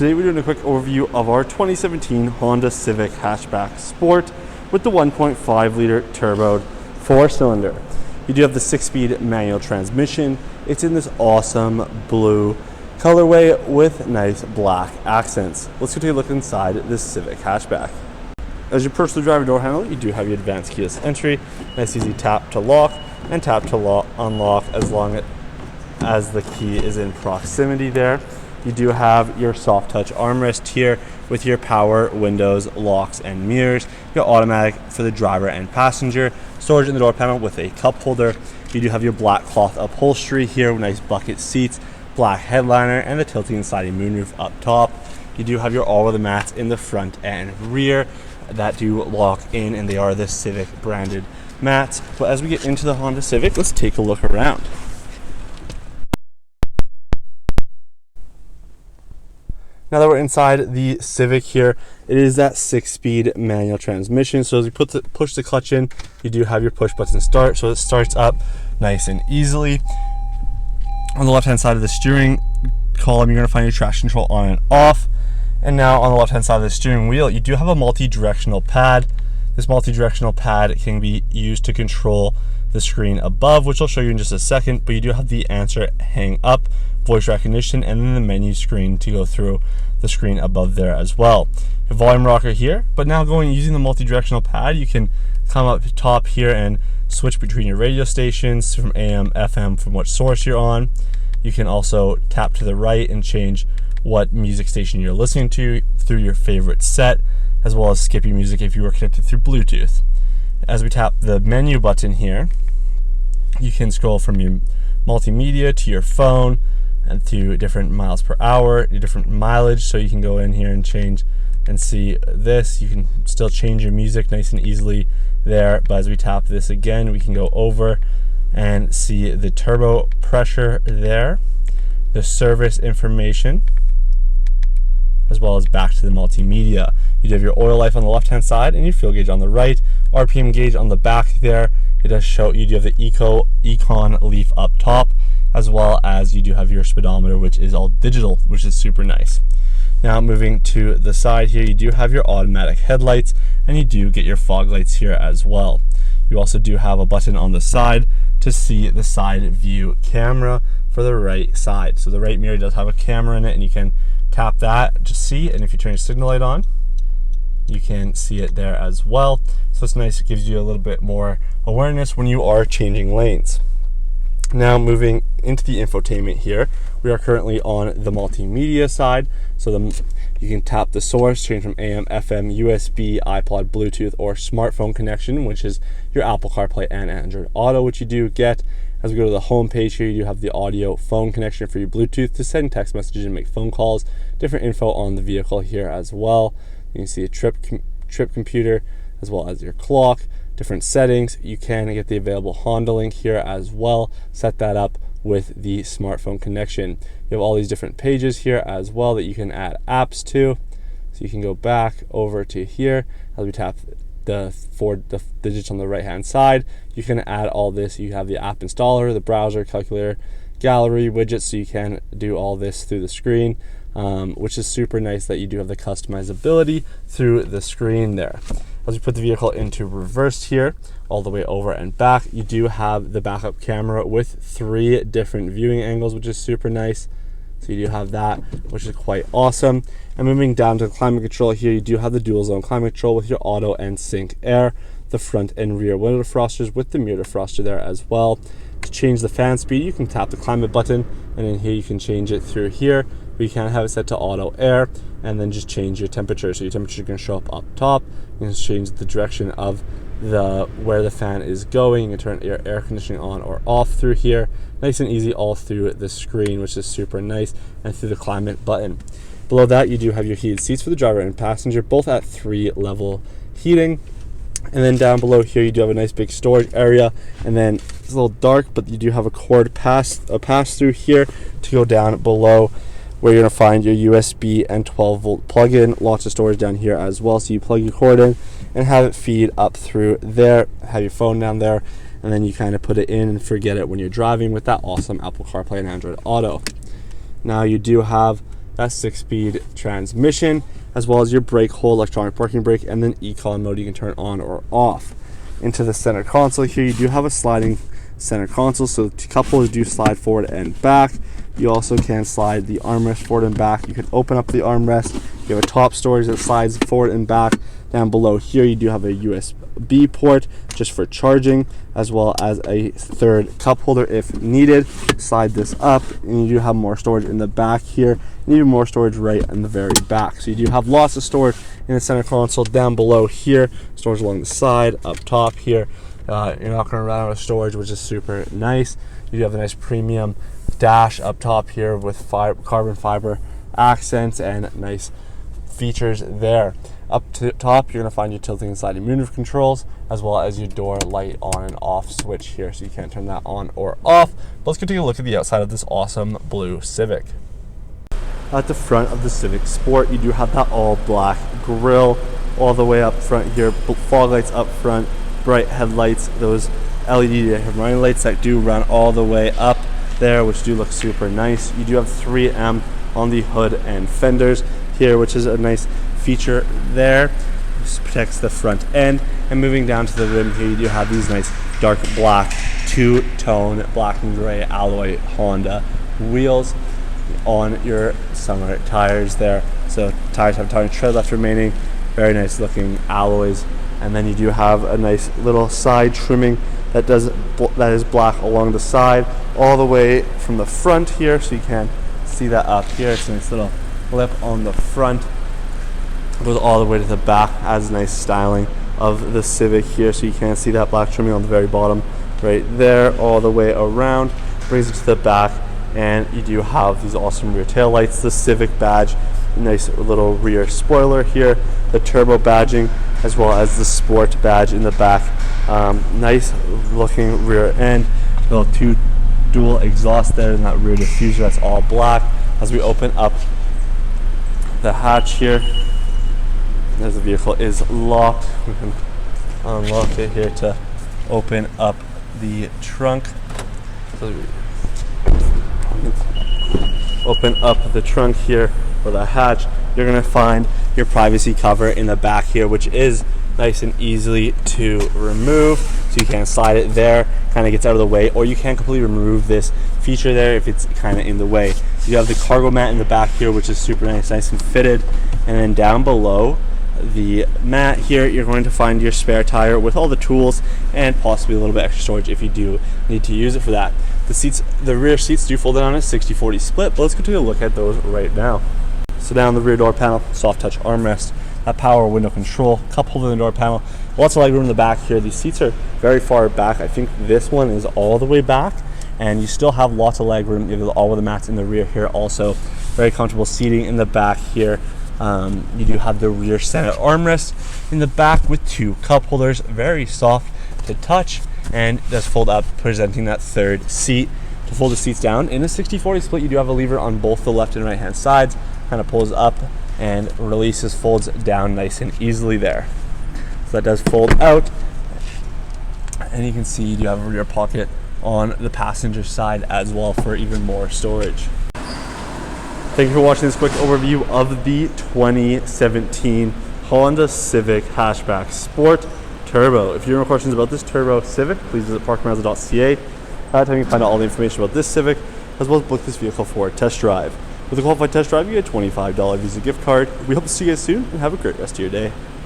Today we're doing a quick overview of our 2017 Honda Civic Hatchback Sport with the 1.5 liter turbo 4-cylinder. You do have the 6-speed manual transmission. It's in this awesome blue colorway with nice black accents. Let's go take a look inside this Civic Hatchback. As you approach the driver door handle, you do have your advanced keyless entry. Nice easy tap to lock and tap to unlock as long as the key is in proximity there. You do have your soft touch armrest here with your power windows, locks, and mirrors. Your automatic for the driver and passenger. Storage in the door panel with a cup holder. You do have your black cloth upholstery here with nice bucket seats, black headliner, and the tilting and sliding moonroof up top. You do have your all-weather mats in the front and rear that do lock in, and they are the Civic branded mats. But as we get into the Honda Civic, let's take a look around. Now that we're inside the Civic here, it is that 6-speed manual transmission. So as you push the clutch in, you do have your push button start. So it starts up nice and easily. On the left-hand side of the steering column, you're going to find your traction control on and off. And now on the left-hand side of the steering wheel, you do have a multi-directional pad. This multi-directional pad can be used to control the screen above, which I'll show you in just a second, but you do have the answer hang up, voice recognition, and then the menu screen to go through the screen above there as well. Your volume rocker here, but now using the multi-directional pad, you can come up top here and switch between your radio stations from AM, FM, from what source you're on. You can also tap to the right and change what music station you're listening to through your favorite set, as well as skip your music if you were connected through Bluetooth. As we tap the menu button here, you can scroll from your multimedia to your phone and to different miles per hour, your different mileage, so you can go in here and change and see this. You can still change your music nice and easily there, but as we tap this again, we can go over and see the turbo pressure there, the service information, as well as back to the multimedia. You do have your oil life on the left-hand side and your fuel gauge on the right, RPM gauge on the back there. It does show you do have the Econ leaf up top, as well as you do have your speedometer, which is all digital, which is super nice. Now moving to the side here, you do have your automatic headlights, and you do get your fog lights here as well. You also do have a button on the side to see the side view camera for the right side. So the right mirror does have a camera in it, and you can tap that to see, and if you turn your signal light on, you can see it there as well. So it's nice, it gives you a little bit more awareness when you are changing lanes. Now moving into the infotainment here, we are currently on the multimedia side. So you can tap the source, change from AM, FM, USB, iPod, Bluetooth, or smartphone connection, which is your Apple CarPlay and Android Auto, which you do get. As we go to the home page here, you do have the audio phone connection for your Bluetooth to send text messages and make phone calls. Different info on the vehicle here as well. You can see a trip computer, as well as your clock, different settings. You can get the available Honda link here as well. Set that up with the smartphone connection. You have all these different pages here as well that you can add apps to. So you can go back over to here. As we tap the 4 digits on the right hand side, you can add all this. You have the app installer, the browser, calculator, gallery, widgets, so you can do all this through the screen, which is super nice that you do have the customizability through the screen there. As we put the vehicle into reverse here, all the way over and back, you do have the backup camera with 3 different viewing angles, which is super nice. So you do have that, which is quite awesome. And moving down to climate control here, you do have the dual zone climate control with your auto and sync air, the front and rear window defrosters with the mirror defroster there as well. To change the fan speed, you can tap the climate button, and in here you can change it through here. But you can have it set to auto air, and then just change your temperature. So your temperature is going to show up top. You can change the direction of where the fan is going. You can turn your air conditioning on or off through here. Nice and easy all through the screen, which is super nice, and through the climate button. Below that, you do have your heated seats for the driver and passenger, both at 3-level heating. And then down below here, you do have a nice big storage area, and then it's a little dark, but you do have a cord pass through here to go down below, where you're going to find your USB and 12-volt plug-in. Lots of storage down here as well, so you plug your cord in and have it feed up through there. Have your phone down there, and then you kind of put it in and forget it when you're driving with that awesome Apple CarPlay and Android Auto. Now you do have that 6-speed transmission, as well as your brake hold, electronic parking brake, and then econ mode you can turn on or off. Into the center console here, you do have a sliding center console, so the cup holders do slide forward and back. You also can slide the armrest forward and back. You can open up the armrest. You have a top storage that slides forward and back. Down below here, you do have a USB port just for charging, as well as a third cup holder if needed. Slide this up, and you do have more storage in the back here, and even more storage right in the very back. So you do have lots of storage in the center console. Down below here, storage along the side, up top here. You're not going to run out of storage, which is super nice. You do have a nice premium dash up top here with carbon fiber accents and nice features there. Up to the top, you're going to find your tilting and sliding moonroof controls, as well as your door light on and off switch here, so you can't turn that on or off. But let's go take a look at the outside of this awesome blue Civic. At the front of the Civic Sport, you do have that all black grille all the way up front here, fog lights up front, bright headlights, those LED running lights that do run all the way up there, which do look super nice. You do have 3M on the hood and fenders here, which is a nice feature there. Just protects the front end. And moving down to the rim here, you do have these nice dark black two-tone black and gray alloy Honda wheels on your summer tires there. So tires have tire tread left remaining, very nice looking alloys. And then you do have a nice little side trimming that is black along the side all the way from the front here, so you can see that up here. It's a nice little lip on the front, goes all the way to the back, adds nice styling of the Civic here, so you can see that black trimming on the very bottom right there, all the way around, brings it to the back. And you do have these awesome rear tail lights, the Civic badge, nice little rear spoiler here, the turbo badging, as well as the sport badge in the back. Nice looking rear end, little two dual exhaust there, and that rear diffuser that's all black. As we open up the hatch here, as the vehicle is locked, we can unlock it here to open up the trunk. So open up the trunk here, or the hatch, you're going to find your privacy cover in the back here, which is nice and easily to remove. So you can slide it there, kind of gets out of the way, or you can completely remove this feature there if it's kind of in the way. You have the cargo mat in the back here, which is super nice and fitted. And then down below the mat here, you're going to find your spare tire with all the tools and possibly a little bit extra storage if you do need to use it for that. The rear seats do fold in on a 60-40 split, but let's go take a look at those right now. So down the rear door panel, soft touch armrest, that power window control, cup holder in the door panel, lots of legroom in the back here. These seats are very far back. I think this one is all the way back, and you still have lots of legroom. You have all of the mats in the rear here also. Very comfortable seating in the back here. You do have the rear center armrest in the back with two cup holders, very soft to touch, and does fold up, presenting that third seat. To fold the seats down in a 60-40 split, you do have a lever on both the left and right hand sides, kind of pulls up and releases, folds down nice and easily there. So that does fold out, and you can see you do have a rear pocket on the passenger side as well for even more storage. Thank you for watching this quick overview of the 2017 Honda Civic Hatchback Sport Turbo. If you have any questions about this Turbo Civic, please visit parkmazda.ca. At that time, you can find out all the information about this Civic, as well as book this vehicle for a test drive. With a qualified test drive, you get a $25 Visa gift card. We hope to see you guys soon, and have a great rest of your day.